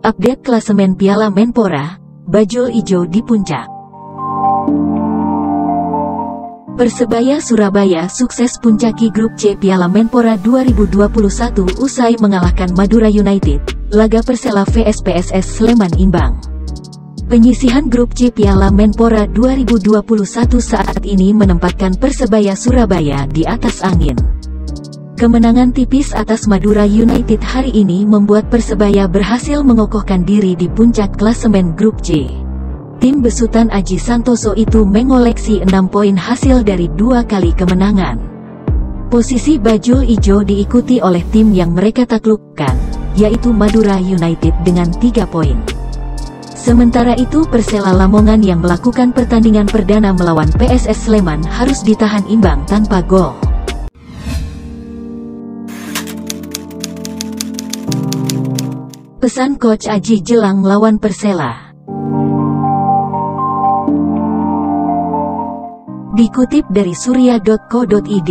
Update klasemen Piala Menpora, Bajul Ijo di puncak. Persebaya Surabaya sukses puncaki grup C Piala Menpora 2021 usai mengalahkan Madura United, laga Persela vs PSS Sleman imbang. Penyisihan grup C Piala Menpora 2021 saat ini menempatkan Persebaya Surabaya di atas angin. Kemenangan tipis atas Madura United hari ini membuat Persebaya berhasil mengokohkan diri di puncak klasemen grup C. Tim besutan Aji Santoso itu mengoleksi 6 poin hasil dari 2 kali kemenangan. Posisi Bajul Ijo diikuti oleh tim yang mereka taklukkan, yaitu Madura United dengan 3 poin. Sementara itu Persela Lamongan yang melakukan pertandingan perdana melawan PSS Sleman harus ditahan imbang tanpa gol. Pesan Coach Aji jelang melawan Persela. Dikutip dari surya.co.id,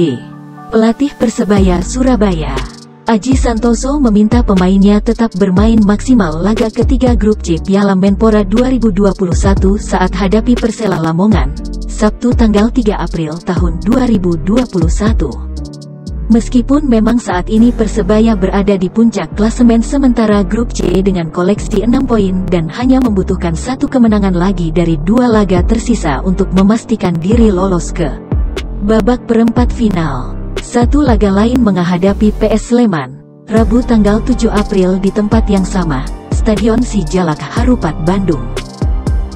pelatih Persebaya Surabaya, Aji Santoso meminta pemainnya tetap bermain maksimal laga ketiga grup C Piala Menpora 2021 saat hadapi Persela Lamongan, Sabtu tanggal 3 April tahun 2021. Meskipun memang saat ini Persebaya berada di puncak klasemen sementara grup C dengan koleksi 6 poin dan hanya membutuhkan 1 kemenangan lagi dari 2 laga tersisa untuk memastikan diri lolos ke babak perempat final. 1 laga lain menghadapi PS Sleman, Rabu tanggal 7 April di tempat yang sama, Stadion Sijalak Harupat Bandung.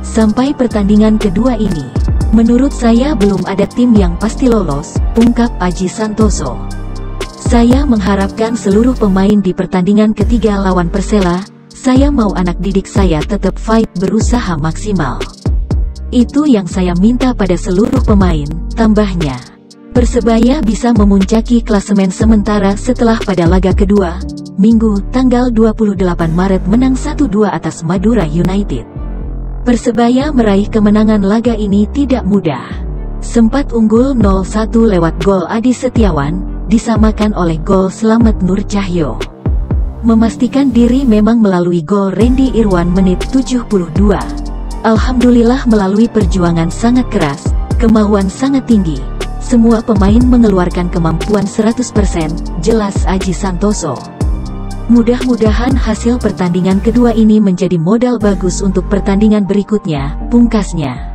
Sampai pertandingan kedua ini, menurut saya belum ada tim yang pasti lolos, ungkap Aji Santoso. Saya mengharapkan seluruh pemain di pertandingan ketiga lawan Persela, saya mau anak didik saya tetap fight berusaha maksimal. Itu yang saya minta pada seluruh pemain, tambahnya. Persebaya bisa memuncaki klasemen sementara setelah pada laga kedua, Minggu tanggal 28 Maret menang 1-2 atas Madura United. Persebaya meraih kemenangan laga ini tidak mudah. Sempat unggul 0-1 lewat gol Adi Setiawan, disamakan oleh gol Slamet Nur Cahyo. Memastikan diri memang melalui gol Randy Irwan menit 72. Alhamdulillah melalui perjuangan sangat keras, kemauan sangat tinggi, semua pemain mengeluarkan kemampuan 100%, jelas Aji Santoso. Mudah-mudahan hasil pertandingan kedua ini menjadi modal bagus untuk pertandingan berikutnya, pungkasnya.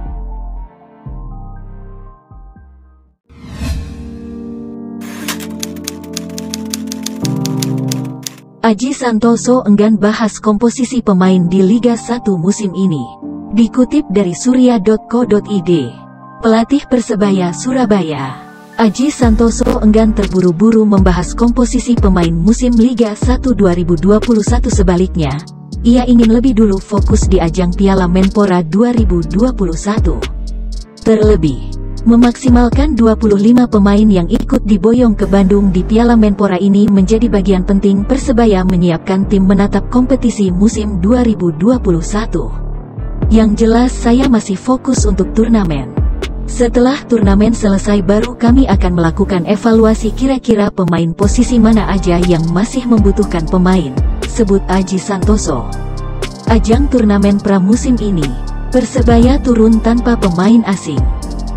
Aji Santoso enggan bahas komposisi pemain di Liga 1 musim ini. Dikutip dari surya.co.id, pelatih Persebaya Surabaya, Aji Santoso enggan terburu-buru membahas komposisi pemain musim Liga 1 2021. Sebaliknya, ia ingin lebih dulu fokus di ajang Piala Menpora 2021. Terlebih, memaksimalkan 25 pemain yang ikut diboyong ke Bandung di Piala Menpora ini menjadi bagian penting Persebaya menyiapkan tim menatap kompetisi musim 2021. Yang jelas saya masih fokus untuk turnamen. Setelah turnamen selesai baru kami akan melakukan evaluasi kira-kira pemain posisi mana aja yang masih membutuhkan pemain, sebut Aji Santoso. Ajang turnamen pramusim ini, Persebaya turun tanpa pemain asing.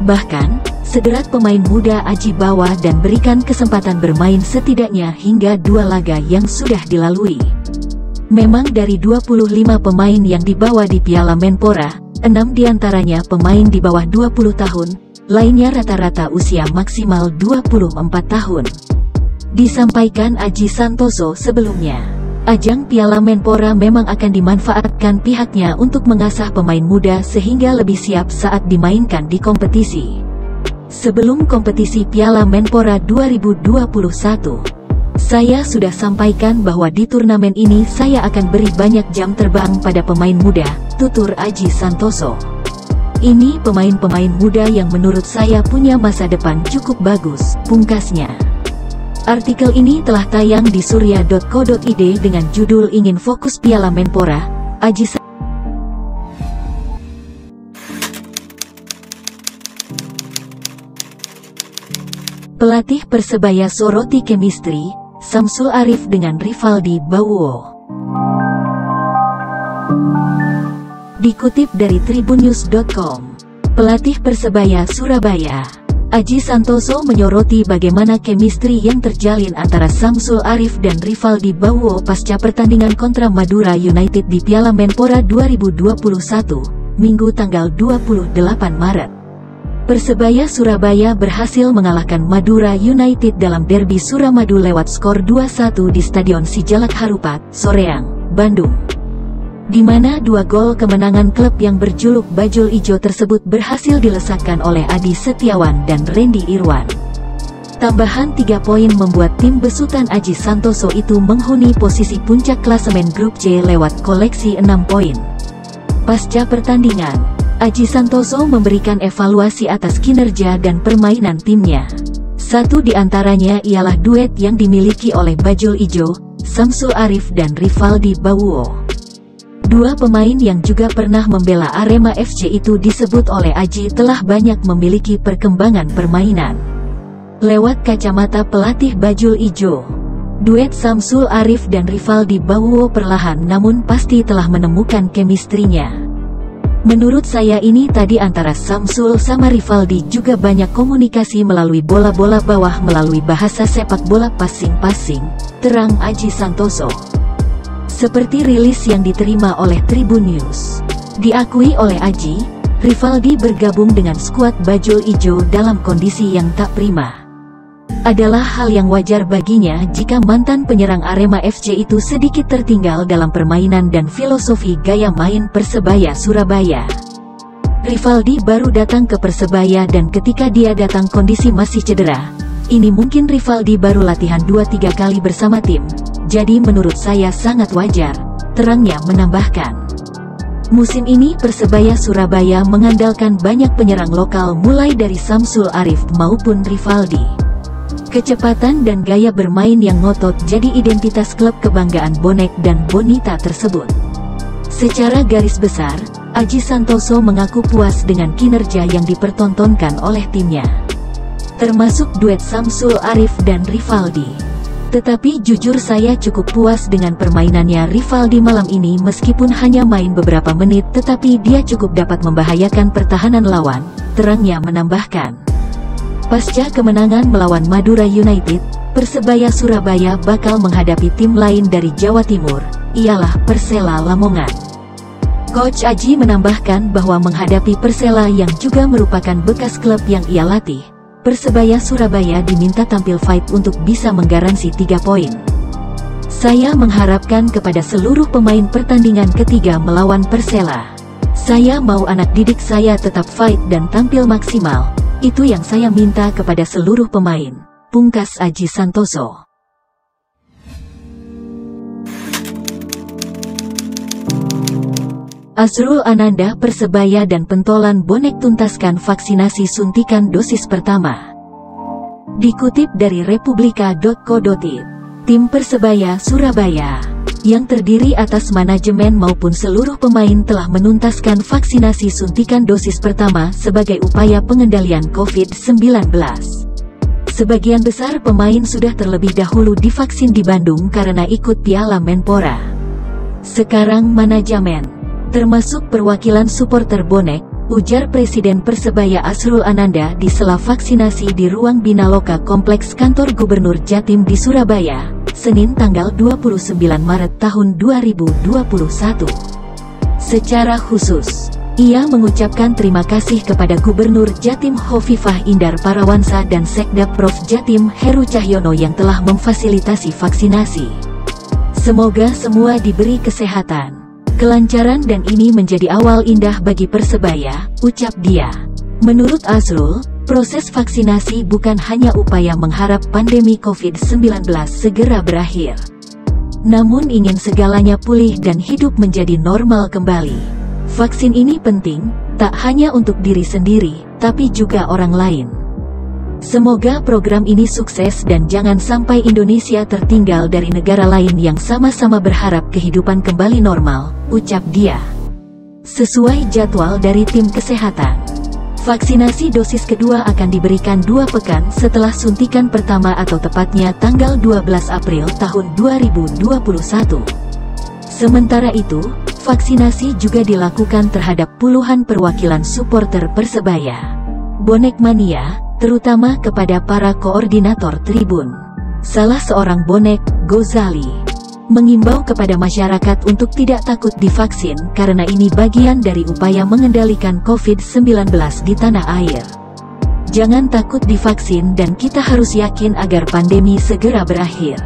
Bahkan, sederat pemain muda Aji bawa dan berikan kesempatan bermain setidaknya hingga 2 laga yang sudah dilalui. Memang dari 25 pemain yang dibawa di Piala Menpora, 6 diantaranya pemain di bawah 20 tahun, lainnya rata-rata usia maksimal 24 tahun. Disampaikan Aji Santoso sebelumnya, ajang Piala Menpora memang akan dimanfaatkan pihaknya untuk mengasah pemain muda sehingga lebih siap saat dimainkan di kompetisi. Sebelum kompetisi Piala Menpora 2021, saya sudah sampaikan bahwa di turnamen ini saya akan beri banyak jam terbang pada pemain muda, tutur Aji Santoso. Ini pemain-pemain muda yang menurut saya punya masa depan cukup bagus, pungkasnya. Artikel ini telah tayang di surya.co.id dengan judul Ingin Fokus Piala Menpora, Aji Santoso. Pelatih Persebaya soroti chemistry Samsul Arif dengan Rivaldi Bauwo. Dikutip dari tribunnews.com, pelatih Persebaya Surabaya, Aji Santoso menyoroti bagaimana chemistry yang terjalin antara Samsul Arif dan Rivaldi Bauwo pasca pertandingan kontra Madura United di Piala Menpora 2021, Minggu tanggal 28 Maret. Persebaya Surabaya berhasil mengalahkan Madura United dalam derby Suramadu lewat skor 2-1 di Stadion Sijalak Harupat, Soreang, Bandung, di mana 2 gol kemenangan klub yang berjuluk Bajul Ijo tersebut berhasil dilesakkan oleh Adi Setiawan dan Randy Irwan. Tambahan 3 poin membuat tim besutan Aji Santoso itu menghuni posisi puncak klasemen grup C lewat koleksi 6 poin. Pasca pertandingan, Aji Santoso memberikan evaluasi atas kinerja dan permainan timnya. Satu di antaranya ialah duet yang dimiliki oleh Bajul Ijo, Samsul Arif dan Rivaldi Bauwo. 2 pemain yang juga pernah membela Arema FC itu disebut oleh Aji telah banyak memiliki perkembangan permainan. Lewat kacamata pelatih Bajul Ijo, duet Samsul Arif dan Rivaldi Bauwo perlahan namun pasti telah menemukan chemistry-nya. Menurut saya ini tadi antara Samsul sama Rivaldi juga banyak komunikasi melalui bola-bola bawah melalui bahasa sepak bola passing-passing, terang Aji Santoso. Seperti rilis yang diterima oleh Tribun News, diakui oleh Aji, Rivaldi bergabung dengan skuad Bajul Ijo dalam kondisi yang tak prima. Adalah hal yang wajar baginya jika mantan penyerang Arema FC itu sedikit tertinggal dalam permainan dan filosofi gaya main Persebaya Surabaya. Rivaldi baru datang ke Persebaya dan ketika dia datang kondisi masih cedera. Ini mungkin Rivaldi baru latihan 2-3 kali bersama tim. Jadi menurut saya sangat wajar, terangnya menambahkan. Musim ini Persebaya Surabaya mengandalkan banyak penyerang lokal mulai dari Samsul Arif maupun Rivaldi. Kecepatan dan gaya bermain yang ngotot jadi identitas klub kebanggaan bonek dan bonita tersebut. Secara garis besar, Aji Santoso mengaku puas dengan kinerja yang dipertontonkan oleh timnya, termasuk duet Samsul Arif dan Rivaldi. Tetapi jujur saya cukup puas dengan permainannya Rivaldi malam ini meskipun hanya main beberapa menit tetapi dia cukup dapat membahayakan pertahanan lawan, terangnya menambahkan. Pasca kemenangan melawan Madura United, Persebaya Surabaya bakal menghadapi tim lain dari Jawa Timur, ialah Persela Lamongan. Coach Aji menambahkan bahwa menghadapi Persela yang juga merupakan bekas klub yang ia latih, Persebaya Surabaya diminta tampil fight untuk bisa menggaransi 3 poin. Saya mengharapkan kepada seluruh pemain pertandingan ketiga melawan Persela. Saya mau anak didik saya tetap fight dan tampil maksimal. Itu yang saya minta kepada seluruh pemain, pungkas Aji Santoso. Azrul Ananda Persebaya dan pentolan bonek tuntaskan vaksinasi suntikan dosis pertama. Dikutip dari republika.co.id, tim Persebaya Surabaya, yang terdiri atas manajemen maupun seluruh pemain telah menuntaskan vaksinasi suntikan dosis pertama sebagai upaya pengendalian COVID-19. Sebagian besar pemain sudah terlebih dahulu divaksin di Bandung karena ikut Piala Menpora. Sekarang manajemen, termasuk perwakilan supporter bonek, ujar Presiden Persebaya Azrul Ananda di sela vaksinasi di ruang Binaloka Kompleks Kantor Gubernur Jatim di Surabaya, Senin tanggal 29 Maret tahun 2021. Secara khusus, ia mengucapkan terima kasih kepada Gubernur Jatim Hovifah Indar Parawansa dan Sekda Prof Jatim Heru Cahyono yang telah memfasilitasi vaksinasi. Semoga semua diberi kesehatan, kelancaran dan ini menjadi awal indah bagi Persebaya, ucap dia. Menurut Azrul, proses vaksinasi bukan hanya upaya mengharap pandemi COVID-19 segera berakhir, namun ingin segalanya pulih dan hidup menjadi normal kembali. Vaksin ini penting, tak hanya untuk diri sendiri, tapi juga orang lain. Semoga program ini sukses dan jangan sampai Indonesia tertinggal dari negara lain yang sama-sama berharap kehidupan kembali normal, ucap dia. Sesuai jadwal dari tim kesehatan, vaksinasi dosis kedua akan diberikan 2 pekan setelah suntikan pertama atau tepatnya tanggal 12 April tahun 2021. Sementara itu, Vaksinasi juga dilakukan terhadap puluhan perwakilan supporter Persebaya. Bonek mania, terutama kepada para koordinator tribun. Salah seorang bonek, Gozali, mengimbau kepada masyarakat untuk tidak takut divaksin karena ini bagian dari upaya mengendalikan COVID-19 di tanah air. Jangan takut divaksin dan kita harus yakin agar pandemi segera berakhir.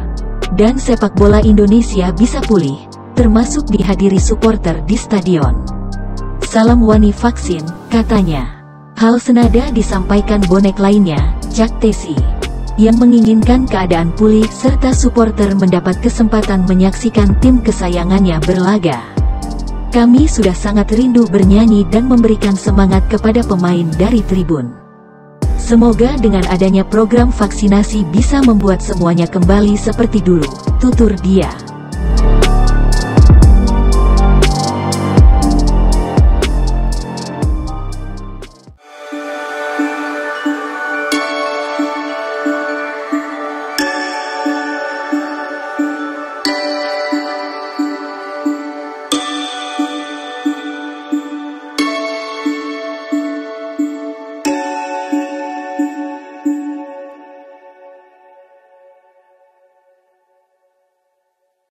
Dan sepak bola Indonesia bisa pulih, termasuk dihadiri supporter di stadion. Salam wani vaksin, katanya. Hal senada disampaikan bonek lainnya, Cak Tesi, yang menginginkan keadaan pulih serta supporter mendapat kesempatan menyaksikan tim kesayangannya berlaga. Kami sudah sangat rindu bernyanyi dan memberikan semangat kepada pemain dari tribun. Semoga dengan adanya program vaksinasi bisa membuat semuanya kembali seperti dulu, tutur dia.